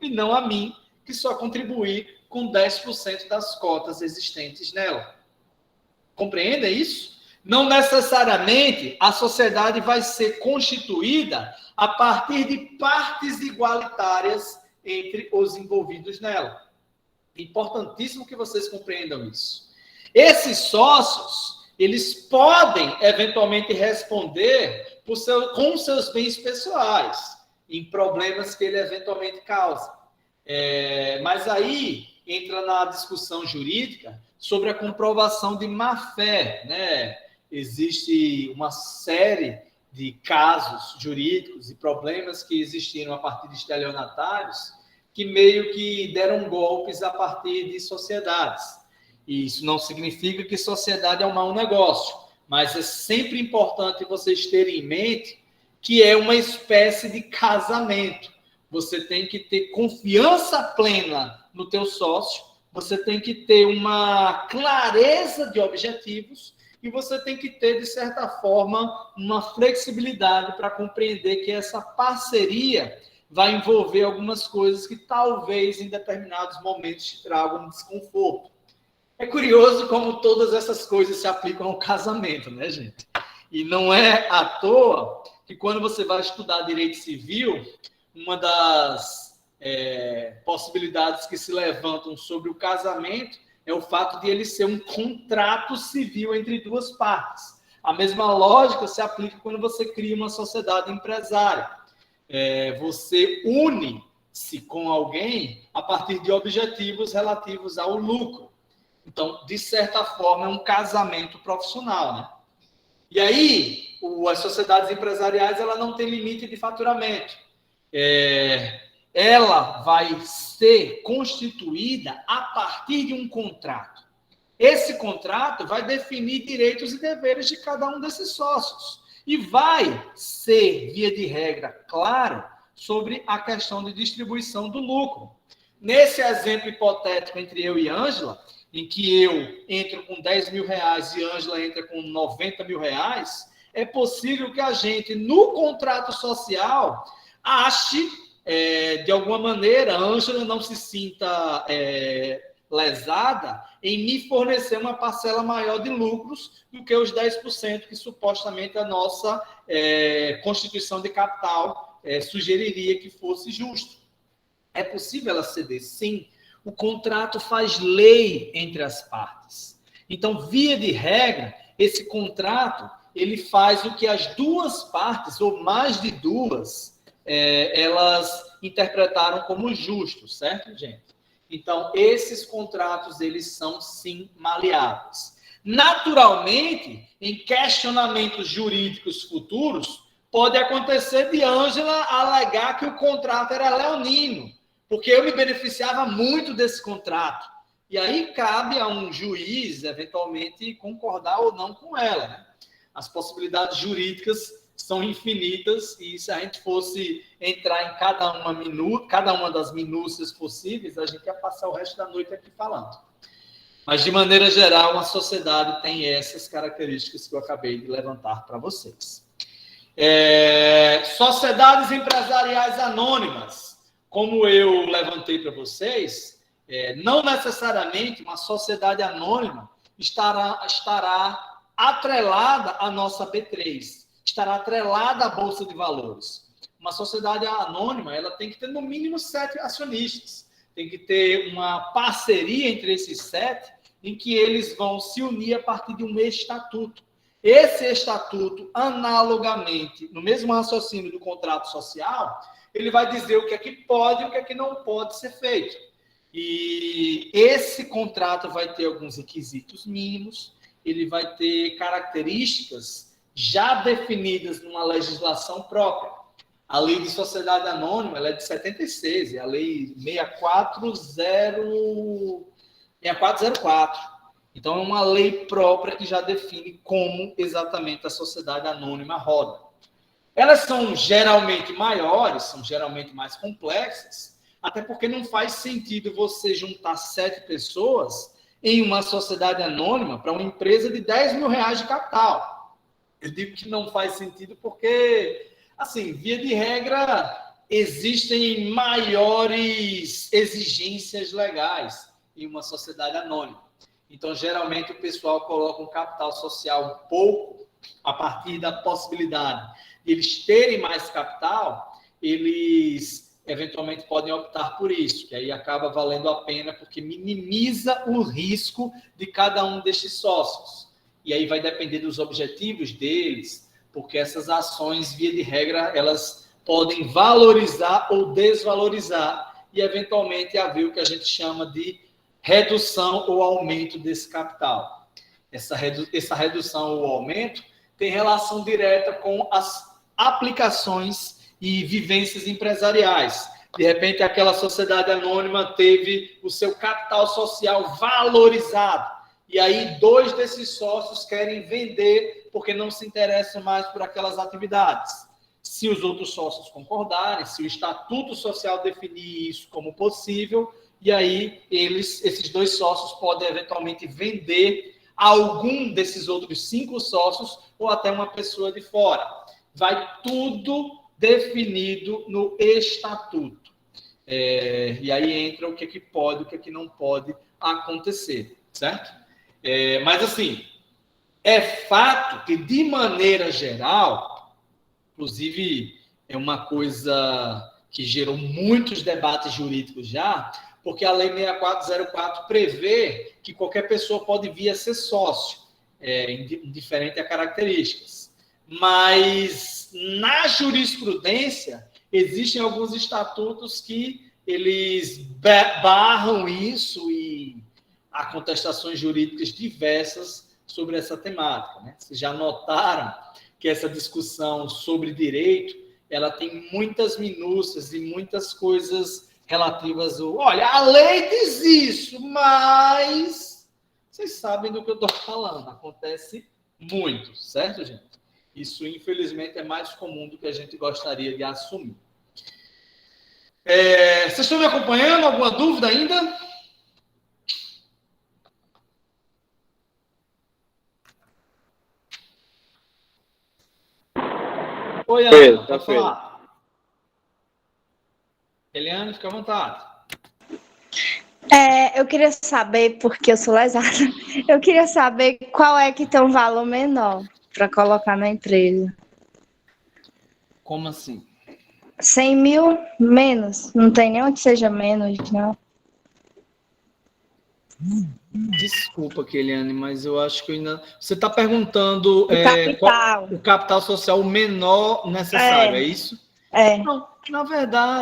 [SPEAKER 1] e não a mim, que só contribuí com 10% das cotas existentes nela. Compreendem isso? Não necessariamente a sociedade vai ser constituída a partir de partes igualitárias entre os envolvidos nela. É importantíssimo que vocês compreendam isso. Esses sócios, eles podem eventualmente responder com seus bens pessoais, em problemas que ele eventualmente causa. Mas aí entra na discussão jurídica sobre a comprovação de má-fé, né? Existe uma série de casos jurídicos e problemas que existiram a partir de estelionatários que meio que deram golpes a partir de sociedades. E isso não significa que sociedade é um mau negócio, mas é sempre importante vocês terem em mente que é uma espécie de casamento. Você tem que ter confiança plena no teu sócio, você tem que ter uma clareza de objetivos e você tem que ter, de certa forma, uma flexibilidade para compreender que essa parceria vai envolver algumas coisas que talvez em determinados momentos te tragam desconforto. É curioso como todas essas coisas se aplicam ao casamento, né, gente? E não é à toa que quando você vai estudar direito civil, uma das possibilidades que se levantam sobre o casamento é o fato de ele ser um contrato civil entre duas partes. A mesma lógica se aplica quando você cria uma sociedade empresária. Você une-se com alguém a partir de objetivos relativos ao lucro. Então, de certa forma, é um casamento profissional, né? E aí, as sociedades empresariais, ela não tem limite de faturamento. Ela vai ser constituída a partir de um contrato. Esse contrato vai definir direitos e deveres de cada um desses sócios. E vai ser, via de regra, claro, sobre a questão de distribuição do lucro. Nesse exemplo hipotético entre eu e Ângela, em que eu entro com 10 mil reais e Ângela entra com 90 mil reais, é possível que a gente, no contrato social, ache, de alguma maneira, a Ângela não se sinta lesada em me fornecer uma parcela maior de lucros do que os 10% que supostamente a nossa Constituição de Capital sugeriria que fosse justo. É possível ela ceder? Sim. O contrato faz lei entre as partes. Então, via de regra, esse contrato ele faz o que as duas partes, ou mais de duas, elas interpretaram como justo, certo, gente? Então, esses contratos, eles são, sim, maleáveis. Naturalmente, em questionamentos jurídicos futuros, pode acontecer de Ângela alegar que o contrato era leonino, porque eu me beneficiava muito desse contrato. E aí cabe a um juiz, eventualmente, concordar ou não com ela, né? As possibilidades jurídicas são infinitas e se a gente fosse entrar em cada uma das minúcias possíveis, a gente ia passar o resto da noite aqui falando. Mas, de maneira geral, uma sociedade tem essas características que eu acabei de levantar para vocês. Sociedades empresariais anônimas, como eu levantei para vocês, não necessariamente uma sociedade anônima estará atrelada à nossa B3, estará atrelada à Bolsa de Valores. Uma sociedade anônima, ela tem que ter no mínimo 7 acionistas, tem que ter uma parceria entre esses 7, em que eles vão se unir a partir de um estatuto. Esse estatuto, analogamente, no mesmo raciocínio do contrato social, ele vai dizer o que é que pode e o que é que não pode ser feito. E esse contrato vai ter alguns requisitos mínimos, ele vai ter características já definidas numa legislação própria. A lei de sociedade anônima ela é de 76, é a lei 6404. Então, é uma lei própria que já define como exatamente a sociedade anônima roda. Elas são geralmente maiores, são geralmente mais complexas, até porque não faz sentido você juntar 7 pessoas em uma sociedade anônima para uma empresa de 10 mil reais de capital. Eu digo que não faz sentido porque, assim, via de regra, existem maiores exigências legais em uma sociedade anônima. Então, geralmente, o pessoal coloca um capital social um pouco, a partir da possibilidade de eles terem mais capital, eles eventualmente podem optar por isso, que aí acaba valendo a pena, porque minimiza o risco de cada um destes sócios. E aí vai depender dos objetivos deles, porque essas ações, via de regra, elas podem valorizar ou desvalorizar e, eventualmente, haver o que a gente chama de redução ou aumento desse capital. Essa redução ou aumento tem relação direta com as aplicações e vivências empresariais. De repente, aquela sociedade anônima teve o seu capital social valorizado. E aí, 2 desses sócios querem vender porque não se interessam mais por aquelas atividades. Se os outros sócios concordarem, se o estatuto social definir isso como possível, e aí esses 2 sócios podem eventualmente vender algum desses outros 5 sócios ou até uma pessoa de fora. Vai tudo definido no estatuto. E aí entra o que pode, o que não pode acontecer, certo? Mas, assim, é fato que, de maneira geral, inclusive é uma coisa que gerou muitos debates jurídicos já, porque a Lei 6404 prevê que qualquer pessoa pode vir a ser sócio, indiferente a características. Mas, na jurisprudência, existem alguns estatutos que eles barram isso e há contestações jurídicas diversas sobre essa temática, né? Vocês já notaram que essa discussão sobre direito, ela tem muitas minúcias e muitas coisas relativas ao... Olha, a lei diz isso, mas vocês sabem do que eu estou falando. Acontece muito, certo, gente? Isso, infelizmente, é mais comum do que a gente gostaria de assumir. Vocês estão me acompanhando? Alguma dúvida ainda? Oi, Ana, pode falar. Eliane, fica à vontade.
[SPEAKER 3] Eu queria saber, porque eu sou lesada, eu queria saber qual é que tem um valor menor para colocar na empresa.
[SPEAKER 1] Como assim?
[SPEAKER 3] 100 mil menos, não tem nenhum que seja menos, não.
[SPEAKER 1] Desculpa, Eliane, mas eu acho que eu ainda... Você está perguntando
[SPEAKER 3] Capital.
[SPEAKER 1] O capital social menor necessário, é isso?
[SPEAKER 3] É.
[SPEAKER 1] Não, na verdade,